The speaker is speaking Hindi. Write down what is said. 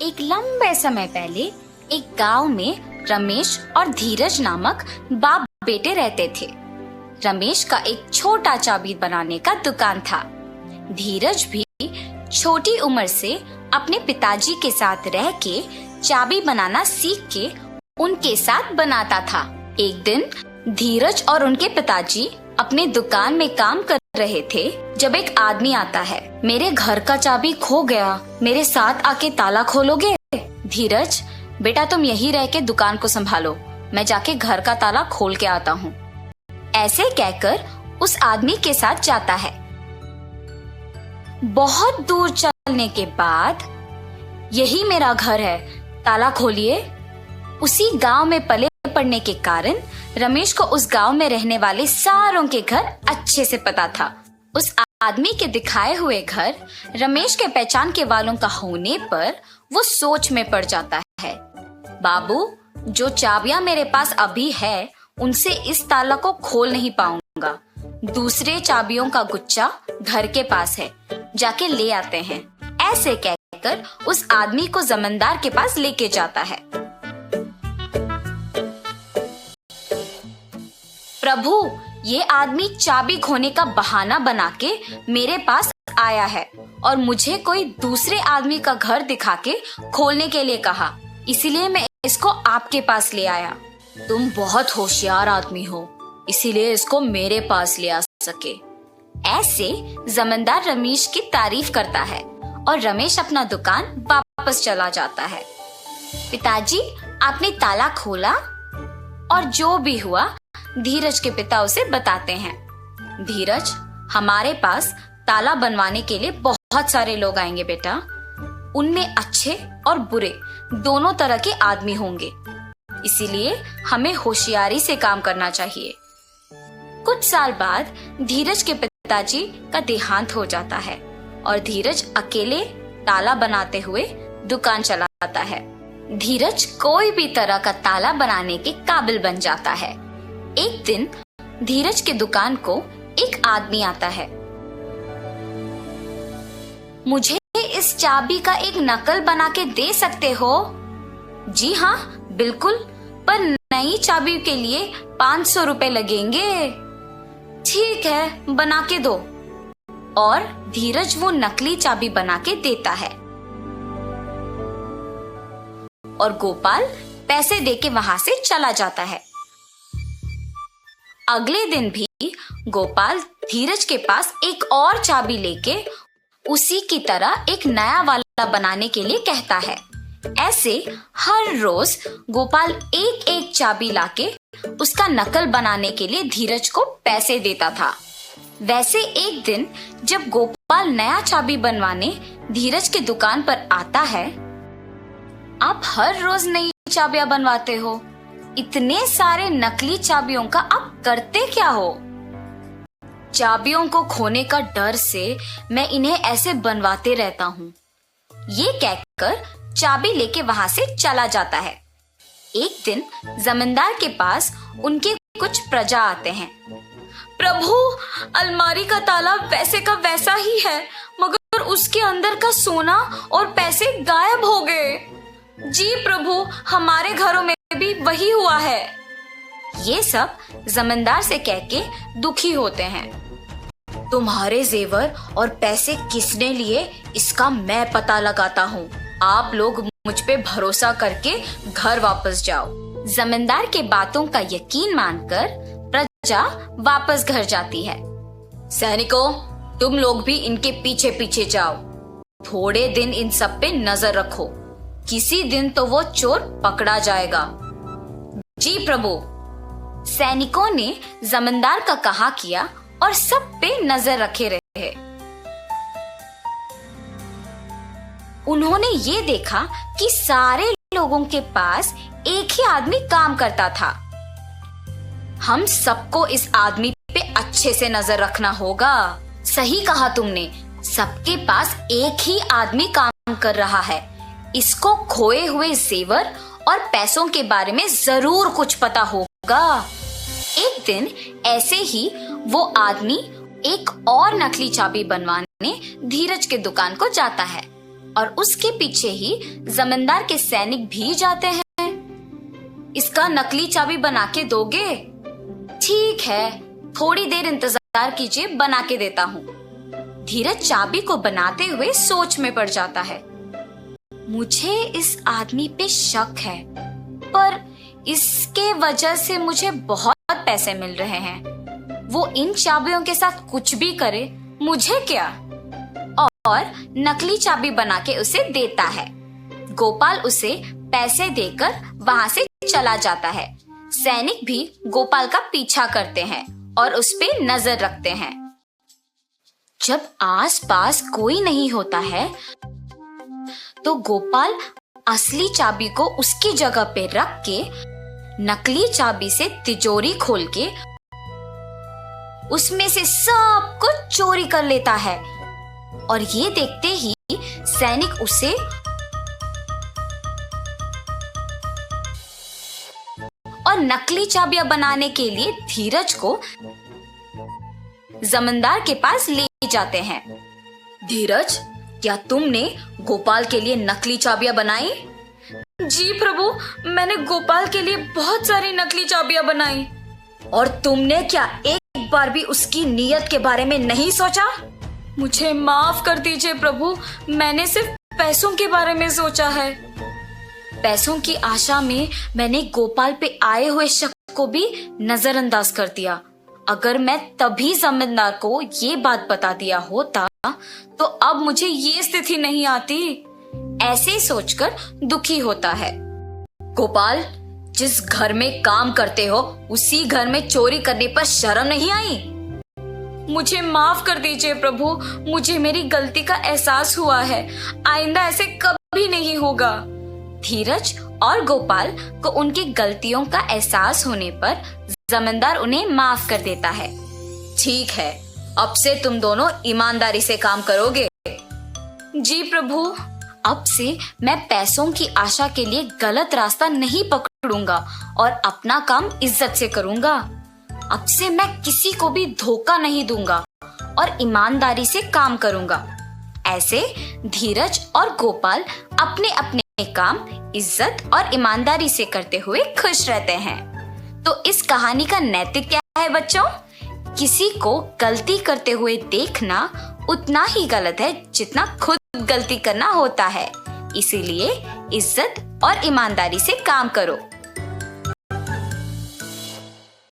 एक लंबे समय पहले एक गांव में रमेश और धीरज नामक बाप बेटे रहते थे। रमेश का एक छोटा चाबी बनाने का दुकान था। धीरज भी छोटी उम्र से अपने पिताजी के साथ रह के चाबी बनाना सीख के उनके साथ बनाता था। एक दिन धीरज और उनके पिताजी अपने दुकान में काम कर रहे थे जब एक आदमी आता है। मेरे घर का चाबी खो गया, मेरे साथ आके ताला खोलोगे? धीरज, बेटा तुम यहीं रह के दुकान को संभालो, मैं जाके घर का ताला खोल के आता हूँ। ऐसे कहकर उस आदमी के साथ जाता है। बहुत दूर चलने के बाद, यही मेरा घर है, ताला खोलिए। उसी गांव में पले पड़ने के कारण रमेश को उस गांव में रहने वाले सारों के घर अच्छे से पता था। उस आदमी के दिखाए हुए घर रमेश के पहचान के वालों का होने पर वो सोच में पड़ जाता है। बाबू, जो चाबियां मेरे पास अभी है उनसे इस ताला को खोल नहीं पाऊंगा। दूसरे चाबियों का गुच्छा घर के पास है, जाके ले आते हैं। ऐसे कहकर उस आदमी को जमींदार के पास लेके जाता है। प्रभु, ये आदमी चाबी खोने का बहाना बना के मेरे पास आया है और मुझे कोई दूसरे आदमी का घर दिखा के खोलने के लिए कहा, इसीलिए मैं इसको आपके पास ले आया। तुम बहुत होशियार आदमी हो, इसीलिए इसको मेरे पास ले आ सके। ऐसे जमींदार रमेश की तारीफ करता है और रमेश अपना दुकान वापस चला जाता है। पिताजी, आपने ताला खोला? और जो भी हुआ धीरज के पिता उसे बताते हैं। धीरज, हमारे पास ताला बनवाने के लिए बहुत सारे लोग आएंगे बेटा। उनमें अच्छे और बुरे दोनों तरह के आदमी होंगे, इसीलिए हमें होशियारी से काम करना चाहिए। कुछ साल बाद धीरज के पिताजी का देहांत हो जाता है और धीरज अकेले ताला बनाते हुए दुकान चलाता है। धीरज कोई भी तरह का ताला बनाने के काबिल बन जाता है। एक दिन धीरज के दुकान को एक आदमी आता है। मुझे इस चाबी का एक नकल बना के दे सकते हो? जी हाँ, बिल्कुल, पर नई चाबी के लिए 500 रुपए लगेंगे। ठीक है, बना के दो। और धीरज वो नकली चाबी बना के देता है और गोपाल पैसे देके वहां से चला जाता है। अगले दिन भी गोपाल धीरज के पास एक और चाबी लेके उसी की तरह एक नया वाला बनाने के लिए कहता है। ऐसे हर रोज गोपाल एक एक चाबी लाके उसका नकल बनाने के लिए धीरज को पैसे देता था। वैसे एक दिन जब गोपाल नया चाबी बनवाने धीरज के दुकान पर आता है, आप हर रोज नई चाबियां बनवाते हो, इतने सारे नकली चाबियों का आप करते क्या हो? चाबियों को खोने का डर से मैं इन्हें ऐसे बनवाते रहता हूँ। ये कहकर चाबी लेके वहां से चला जाता है। एक दिन जमींदार के पास उनके कुछ प्रजा आते हैं। प्रभु, अलमारी का ताला वैसे का वैसा ही है, मगर उसके अंदर का सोना और पैसे गायब हो गए। जी प्रभु, हमारे घरों में भी वही हुआ है। ये सब जमींदार से कह के दुखी होते हैं। तुम्हारे जेवर और पैसे किसने लिए, इसका मैं पता लगाता हूँ। आप लोग मुझ पे भरोसा करके घर वापस जाओ। जमींदार के बातों का यकीन मानकर प्रजा वापस घर जाती है। सैनिकों, तुम लोग भी इनके पीछे पीछे जाओ। थोड़े दिन इन सब पे नजर रखो, किसी दिन तो वो चोर पकड़ा जाएगा। जी प्रभु। सैनिकों ने जमींदार का कहा किया और सब पे नजर रखे रहे। उन्होंने ये देखा कि सारे लोगों के पास एक ही आदमी काम करता था। हम सबको इस आदमी पे अच्छे से नजर रखना होगा। सही कहा तुमने, सबके पास एक ही आदमी काम कर रहा है। इसको खोए हुए जेवर और पैसों के बारे में जरूर कुछ पता होगा। एक दिन ऐसे ही वो आदमी एक और नकली चाबी बनवाने धीरज के दुकान को जाता है। और उसके पीछे ही जमींदार के सैनिक भी जाते हैं। इसका नकली चाबी बना के दोगे? ठीक है, थोड़ी देर इंतजार कीजिए, बना के देता हूँ। धीरज चाबी को बनाते हुए सोच में पड़ जाता है। मुझे इस आदमी पे शक है, पर इसके वजह से मुझे बहुत पैसे मिल रहे हैं। वो इन चाबियों के साथ कुछ भी करे, मुझे क्या? और नकली चाबी बना के उसे देता है। गोपाल उसे पैसे देकर वहां से चला जाता है। सैनिक भी गोपाल का पीछा करते हैं और उस पे नजर रखते हैं। जब आसपास कोई नहीं होता है तो गोपाल असली चाबी को उसकी जगह पे रख के नकली चाबी से तिजोरी खोल के उसमें से सब कुछ चोरी कर लेता है। और ये देखते ही सैनिक उसे और नकली चाबियां बनाने के लिए धीरज को जमींदार के पास ले जाते हैं। धीरज, क्या तुमने गोपाल के लिए नकली चाबियां बनाई? जी प्रभु, मैंने गोपाल के लिए बहुत सारी नकली चाबियां बनाई। और तुमने क्या एक बार भी उसकी नीयत के बारे में नहीं सोचा? मुझे माफ कर दीजिए प्रभु, मैंने सिर्फ पैसों के बारे में सोचा है। पैसों की आशा में मैंने गोपाल पे आए हुए शक को भी नजरअंदाज कर दिया। अगर मैं तभी जमींदार को ये बात बता दिया होता तो अब मुझे ये स्थिति नहीं आती। ऐसे सोचकर दुखी होता है। गोपाल, जिस घर में काम करते हो उसी घर में चोरी करने पर शर्म नहीं आई? मुझे माफ कर दीजिए प्रभु, मुझे मेरी गलती का एहसास हुआ है। आइंदा ऐसे कभी नहीं होगा। धीरज और गोपाल को उनकी गलतियों का एहसास होने पर जमींदार उन्हें माफ कर देता है। ठीक है, अब से तुम दोनों ईमानदारी से काम करोगे। जी प्रभु, अब से मैं पैसों की आशा के लिए गलत रास्ता नहीं पकड़ूंगा और अपना काम इज्जत से करूंगा। अब से मैं किसी को भी धोखा नहीं दूंगा और ईमानदारी से काम करूंगा। ऐसे धीरज और गोपाल अपने अपने काम इज्जत और ईमानदारी से करते हुए खुश रहते हैं। तो इस कहानी का नैतिक क्या है बच्चों? किसी को गलती करते हुए देखना उतना ही गलत है जितना खुद गलती करना होता है। इसीलिए इज्जत और ईमानदारी से काम करो।